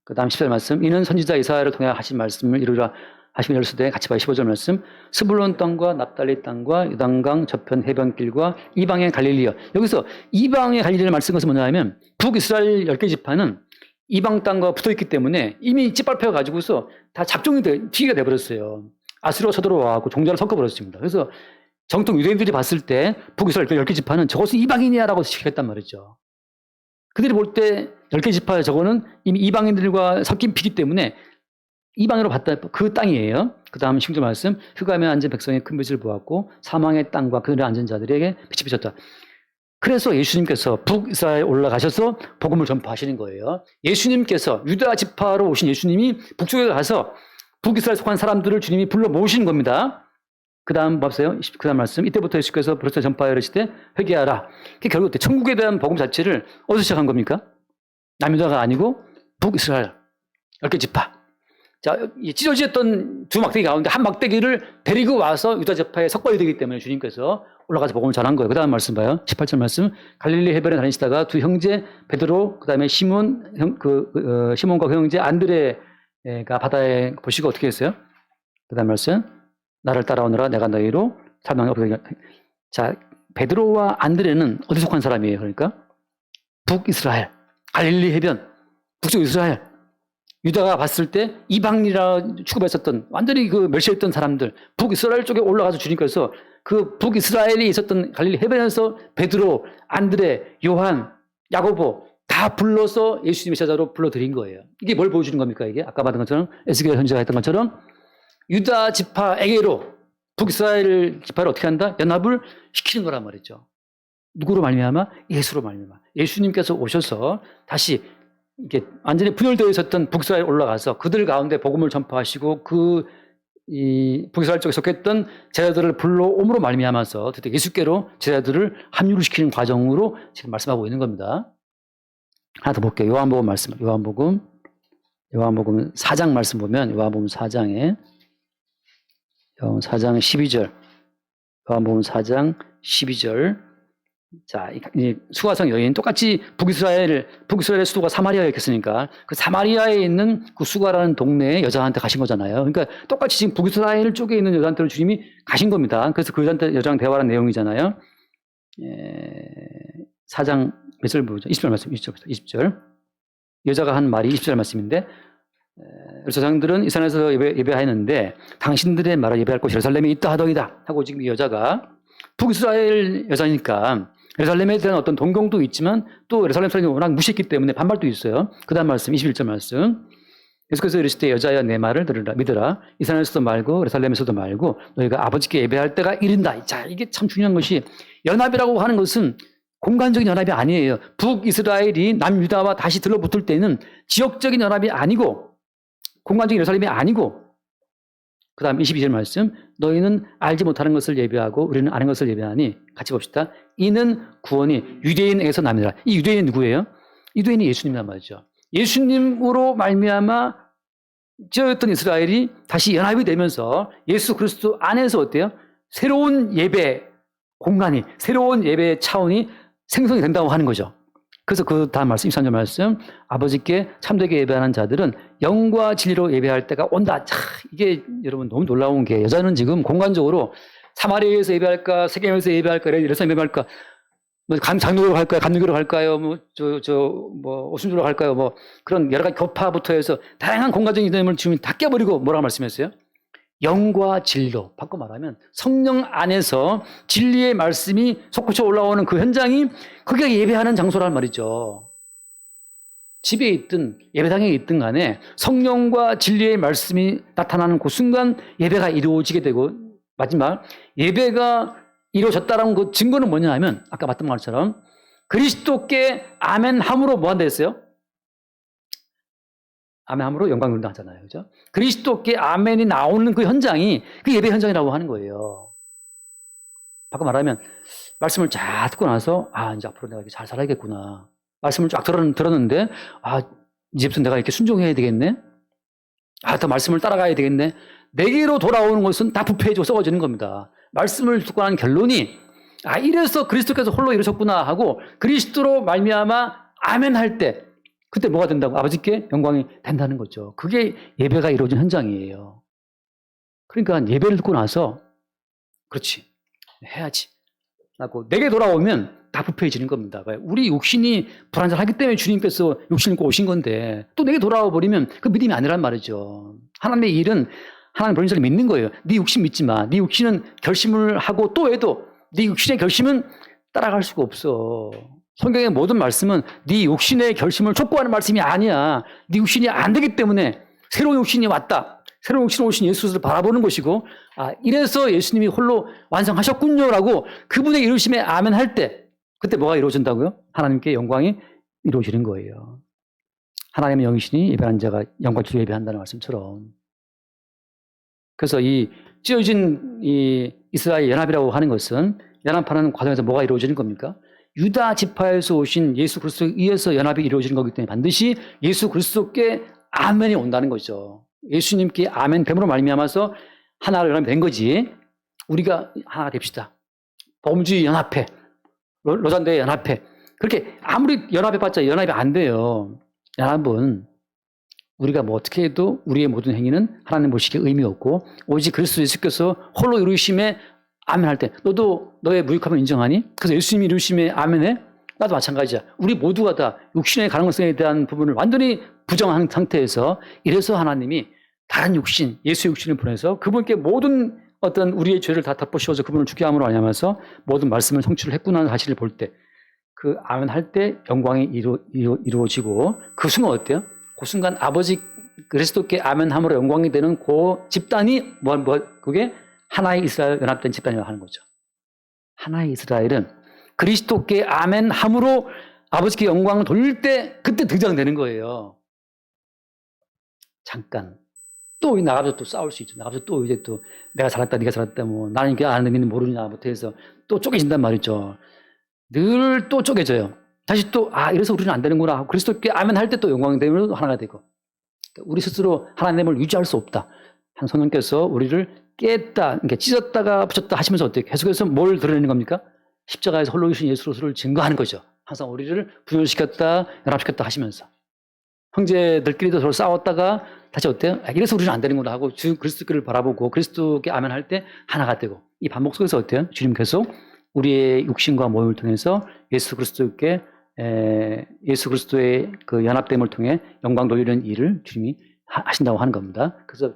그 다음 10절 말씀. 이는 선지자 이사야를 통해 하신 말씀을 이루라 하시며 열수되 같이 봐요. 15절 말씀. 스불론 땅과 납달리 땅과 요단강 저편 해변길과 이방의 갈릴리여. 여기서 이방의 갈릴리를 말씀 것은 뭐냐면 북이스라엘 10개 지파는 이방 땅과 붙어있기 때문에 이미 찌빨펴 가지고서 다 작종이 튀기가 돼버렸어요. 아수르가 쳐들어와서 종자를 섞어버렸습니다. 그래서 정통 유대인들이 봤을 때 북이스라엘 10개 지파는 저것은 이방인이야라고 지적했단 말이죠. 그들이 볼 때 10개 지파 저거는 이미 이방인들과 섞인 피기 때문에 이방으로 봤다 그 땅이에요. 그 다음 16절 말씀. 흑암에 앉은 백성의 큰 빛을 보았고 사망의 땅과 그들에 앉은 자들에게 빛이 비쳤다. 그래서 예수님께서 북이스라엘 올라가셔서 복음을 전파하시는 거예요. 예수님께서 유다 지파로 오신 예수님이 북쪽에 가서 북이스라엘 속한 사람들을 주님이 불러 모으시는 겁니다. 그 다음 보세요. 그 다음 말씀. 이때부터 예수께서 벌써 전파하여 이르시되 회개하라. 결국 천국에 대한 복음 자체를 어디서 시작한 겁니까? 남유다가 아니고 북이스라엘 10개 지파. 자, 찢어졌던 두 막대기 가운데 한 막대기를 데리고 와서 유다 지파에 석발이 되기 때문에 주님께서 올라가서 복음을 전한 거예요. 그 다음 말씀 봐요. 18절 말씀. 갈릴리 해변에 다니시다가 두 형제 베드로, 그 다음에 시몬과 그 형제 안드레가 바다에 보시고 어떻게 했어요? 그 다음 말씀. 나를 따라오너라 내가 너희로 사명하게 없게. 자, 베드로와 안드레는 어디 속한 사람이에요? 그러니까 북이스라엘, 갈릴리 해변, 북쪽 이스라엘. 유다가 봤을 때 이방인이라 취급했었던 완전히 그 멸시했던 사람들, 북이스라엘 쪽에 올라가서 주님께서 그 북이스라엘에 있었던 갈릴리 해변에서 베드로, 안드레, 요한, 야고보 다 불러서 예수님의 제자로 불러들인 거예요. 이게 뭘 보여주는 겁니까? 이게 아까 받은 것처럼 에스겔 선지자가 했던 것처럼 유다 지파에게로 북이스라엘 지파를 어떻게 한다? 연합을 시키는 거란 말이죠. 누구로 말미암아? 예수로 말미암아. 예수님께서 오셔서 다시 이게 완전히 분열되어 있었던 북이스라엘 올라가서 그들 가운데 복음을 전파하시고 북이스라엘 쪽에 속했던 제자들을 불러옴으로 말미암아서 드디어 예수께로 제자들을 합류를 시키는 과정으로 지금 말씀하고 있는 겁니다. 하나 더 볼게요. 요한복음 말씀. 요한복음 4장 말씀 보면 요한복음 4장 12절. 요한복음 4장 12절. 자, 이 수가성 여인 똑같이 북이스라엘의 수도가 사마리아였겠으니까 그 사마리아에 있는 그 수가라는 동네에 여자한테 가신 거잖아요. 그러니까 똑같이 지금 북이스라엘 쪽에 있는 여자한테로 주님이 가신 겁니다. 그래서 그 여자랑 대화하는 내용이잖아요. 4장 몇 절 보죠? 20절 말씀, 20절. 여자가 한 말이 20절 말씀인데 제사장들은 이 산에서 예배하였는데 당신들의 말을 예배할 곳이 예루살렘에 있다 하더이다 하고 지금 이 여자가 북이스라엘 여자니까 예루살렘에 대한 어떤 동경도 있지만 또 예루살렘 사람이 워낙 무시했기 때문에 반발도 있어요. 그 다음 말씀 21절 말씀. 예수께서 이르시되 여자야 내 말을 믿으라. 이 산에서도 말고 예루살렘에서도 말고 너희가 아버지께 예배할 때가 이른다. 자, 이게 참 중요한 것이 연합이라고 하는 것은 공간적인 연합이 아니에요. 북이스라엘이 남유다와 다시 들러붙을 때는 지역적인 연합이 아니고 공간적인 예루살렘이 아니고 그 다음 22절 말씀. 너희는 알지 못하는 것을 예배하고 우리는 아는 것을 예배하니 같이 봅시다. 이는 구원이 유대인에게서 남이라. 이 유대인이 누구예요? 유대인이 예수님이란 말이죠. 예수님으로 말미암아 지었던 이스라엘이 다시 연합이 되면서 예수 그리스도 안에서 어때요? 새로운 예배 공간이, 새로운 예배 차원이 생성이 된다고 하는 거죠. 그래서 그 다음 말씀, 23절 말씀. 아버지께 참되게 예배하는 자들은 영과 진리로 예배할 때가 온다. 자, 이게 여러분 너무 놀라운 게 여자는 지금 공간적으로 사마리아에서 예배할까, 세겜에서 예배할까, 예루살렘 예배할까, 뭐 장로교로 갈까요, 감리교로 갈까요, 오순절로 갈까요, 뭐 그런 여러 가지 교파부터 해서 다양한 공간적인 이념을 지금 다 깨버리고 뭐라고 말씀했어요? 영과 진리로 바꿔 말하면 성령 안에서 진리의 말씀이 솟구쳐 올라오는 그 현장이 그게 예배하는 장소란 말이죠. 집에 있든 예배당에 있든 간에 성령과 진리의 말씀이 나타나는 그 순간 예배가 이루어지게 되고 마지막 예배가 이루어졌다는 그 증거는 뭐냐 하면 아까 봤던 말처럼 그리스도께 아멘함으로 뭐 한다 했어요? 아멘함으로 영광 돌린다 하잖아요. 그죠? 그리스도께 아멘이 나오는 그 현장이 그 예배 현장이라고 하는 거예요. 바꿔 말하면 말씀을 쫙 듣고 나서 이제 앞으로 내가 이렇게 잘 살아야겠구나. 말씀을 쫙 들었는데 이제부터 내가 이렇게 순종해야 되겠네. 더 말씀을 따라가야 되겠네. 내게로 돌아오는 것은 다 부패해지고 썩어지는 겁니다. 말씀을 듣고 난 결론이 이래서 그리스도께서 홀로 이루셨구나 하고 그리스도로 말미암아 아멘 할 때 그때 뭐가 된다고? 아버지께 영광이 된다는 거죠. 그게 예배가 이루어진 현장이에요. 그러니까 예배를 듣고 나서 그렇지, 해야지 하고 내게 돌아오면 다 부패해지는 겁니다. 우리 육신이 불완전하기 때문에 주님께서 육신을 입고 오신 건데 또 내게 돌아와 버리면 그 믿음이 아니란 말이죠. 하나님의 일은 하나님 본인을 믿는 거예요. 네 육신 믿지 마. 네 육신은 결심을 하고 또 해도 네 육신의 결심은 따라갈 수가 없어. 성경의 모든 말씀은 네 육신의 결심을 촉구하는 말씀이 아니야. 네 육신이 안 되기 때문에 새로운 육신이 왔다. 새로운 육신으로 오신 예수를 바라보는 것이고 이래서 예수님이 홀로 완성하셨군요라고 그분의 이루심에 아멘 할 때 그때 뭐가 이루어진다고요? 하나님께 영광이 이루어지는 거예요. 하나님의 영이시니 예배하는 자가 영광을 예배한다는 말씀처럼. 그래서 이 찢어진 이 이스라엘 연합이라고 하는 것은 연합하는 과정에서 뭐가 이루어지는 겁니까? 유다 지파에서 오신 예수 그리스도에 의해서 연합이 이루어지는 거기 때문에 반드시 예수 그리스도께 아멘이 온다는 거죠. 예수님께 아멘 됨으로 말미암아서 하나로 연합이 된 거지. 우리가 하나 됩시다. 범주의 연합회, 로잔대 연합회. 그렇게 아무리 연합해봤자 연합이 안 돼요. 연합은 우리가 뭐 어떻게 해도 우리의 모든 행위는 하나님 보시기에 의미 없고 오직 그리스도 예수께서 홀로 이루심에 아멘 할 때 너도 너의 무익함을 인정하니? 그래서 예수님이 이루심에 아멘해? 나도 마찬가지야. 우리 모두가 다 육신의 가능성에 대한 부분을 완전히 부정한 상태에서 이래서 하나님이 다른 육신, 예수 육신을 보내서 그분께 모든 어떤 우리의 죄를 다 덮어씌워서 그분을 죽게 함으로 말미암아서 모든 말씀을 성취를 했구나 사실을 볼 때 그 아멘 할 때 영광이 이루어지고 그 순간 어때요? 그 순간 아버지 그리스도께 아멘함으로 영광이 되는 그 집단이 그게 하나의 이스라엘 연합된 집단이라고 하는 거죠. 하나의 이스라엘은 그리스도께 아멘함으로 아버지께 영광을 돌릴 때 그때 등장되는 거예요. 잠깐 또 나가서 또 싸울 수 있죠. 나가서 또 이제 또 내가 잘했다, 네가 잘했다, 뭐 나는 이게 아는 의미는 모르냐, 못해서 또 쪼개진단 말이죠. 늘 또 쪼개져요. 다시 또 이래서 우리는 안 되는구나 하고 그리스도께 아멘 할 때 또 영광 되면 하나가 되고 우리 스스로 하나님을 유지할 수 없다. 한 성령께서 우리를 깼다, 그러니까 찢었다가 붙였다 하시면서 어떻게 계속해서 뭘 드러내는 겁니까? 십자가에서 홀로 계신 예수 그리스도를 증거하는 거죠. 항상 우리를 분열시켰다, 연합시켰다 하시면서 형제들끼리도 서로 싸웠다가 다시 어때요? 이래서 우리는 안 되는구나 하고 주 그리스도를 바라보고 그리스도께 아멘 할 때 하나가 되고 이 반복 속에서 어때요? 주님 계속 우리의 육신과 몸을 통해서 예수 그리스도께 예수 그리스도의 그 연합됨을 통해 영광 돌리는 일을 주님이 하신다고 하는 겁니다. 그래서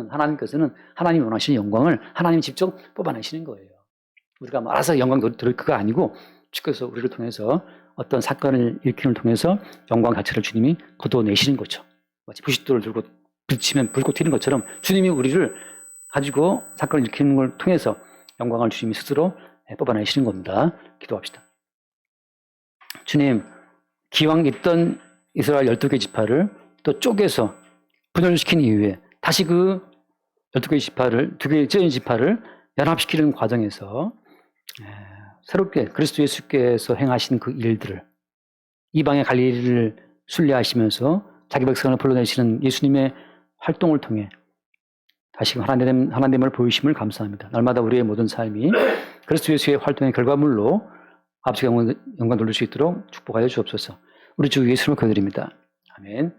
하나님께서는 하나님이 원하시는 영광을 하나님 직접 뽑아내시는 거예요. 우리가 알아서 영광 돌릴 그거 아니고 주께서 우리를 통해서 어떤 사건을 일으키는 통해서 영광 자체를 주님이 거둬내시는 거죠. 마치 부싯돌을 들고 붙이면 불꽃 튀는 것처럼 주님이 우리를 가지고 사건을 일으키는 걸 통해서 영광을 주님이 스스로 뽑아내시는 겁니다. 기도합시다. 주님, 기왕 있던 이스라엘 12개 지파를 또 쪼개서 분열시킨 이후에 다시 그 12개 지파를, 2개의 찢어진 지파를 연합시키는 과정에서 새롭게 그리스도 예수께서 행하신 그 일들을 이방의 갈릴리를 순례하시면서 자기 백성을 불러내시는 예수님의 활동을 통해 다시금 하나님을 보이심을 감사합니다. 날마다 우리의 모든 삶이 그리스도 예수의 활동의 결과물로 아버지가 영광 돌릴 수 있도록 축복하여 주옵소서. 우리 주 예수님을 기도드립니다. 아멘.